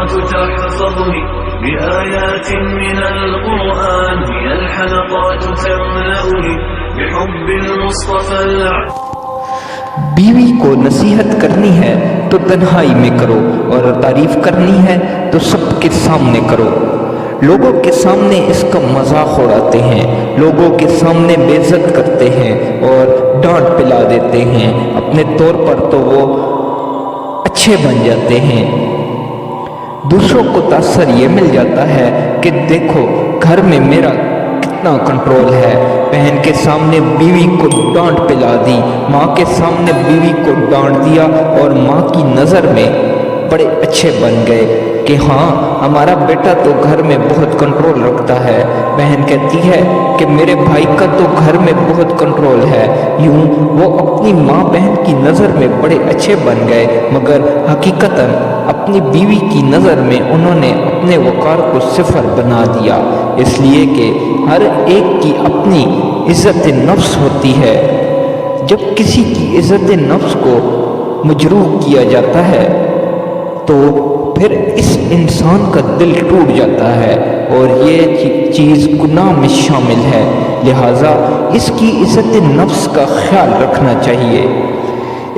الحلقات تحفظني بآيات من القرآن، هي الحلقات تملأني بحب المصطفى بیوی کو نصیحت کرنی ہے تو تنہائی میں کرو، اور تعریف کرنی ہے تو سب کے سامنے کرو۔ لوگوں کے سامنے اس کا مذاق اڑاتے ہیں، لوگوں کے سامنے بے عزت کرتے ہیں اور ڈانٹ پلا دیتے ہیں۔ اپنے طور پر تو وہ اچھے بن جاتے ہیں، دوسروں کو تاثر یہ مل جاتا ہے کہ دیکھو گھر میں میرا کتنا کنٹرول ہے۔ بہن کے سامنے بیوی کو ڈانٹ پلا دی، ماں کے سامنے بیوی کو ڈانٹ دیا، اور ماں کی نظر میں بڑے اچھے بن گئے کہ ہاں ہمارا بیٹا تو گھر میں بہت کنٹرول رکھتا ہے۔ بہن کہتی ہے کہ میرے بھائی کا تو گھر میں بہت کنٹرول ہے۔ یوں وہ اپنی ماں بہن کی نظر میں بڑے اچھے بن گئے، مگر حقیقتاً اپنی بیوی کی نظر میں انہوں نے اپنے وقار کو صفر بنا دیا، اس لیے کہ ہر ایک کی اپنی عزت نفس ہوتی ہے۔ جب کسی کی عزت نفس کو مجروح کیا جاتا ہے تو پھر اس انسان کا دل ٹوٹ جاتا ہے، اور یہ چیز گناہ میں شامل ہے، لہٰذا اس کی عزت نفس کا خیال رکھنا چاہیے۔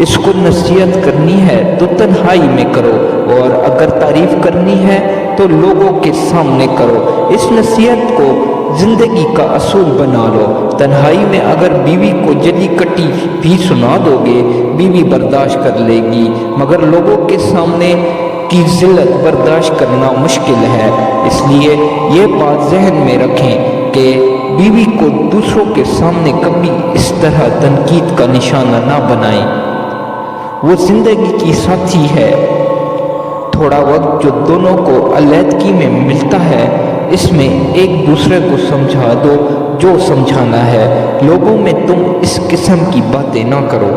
اس کو نصیحت کرنی ہے تو تنہائی میں کرو، اور اگر تعریف کرنی ہے تو لوگوں کے سامنے کرو۔ اس نصیحت کو زندگی کا اصول بنا لو۔ تنہائی میں اگر بیوی کو جلی کٹی بھی سنا دو گے، بیوی برداشت کر لے گی، مگر لوگوں کے سامنے کی ذلت برداشت کرنا مشکل ہے۔ اس لیے یہ بات ذہن میں رکھیں کہ بیوی کو دوسروں کے سامنے کبھی اس طرح تنقید کا نشانہ نہ بنائیں۔ وہ زندگی کی ساتھی ہے۔ تھوڑا وقت جو دونوں کو علیحدگی میں ملتا ہے، اس میں ایک دوسرے کو سمجھا دو جو سمجھانا ہے۔ لوگوں میں تم اس قسم کی باتیں نہ کرو۔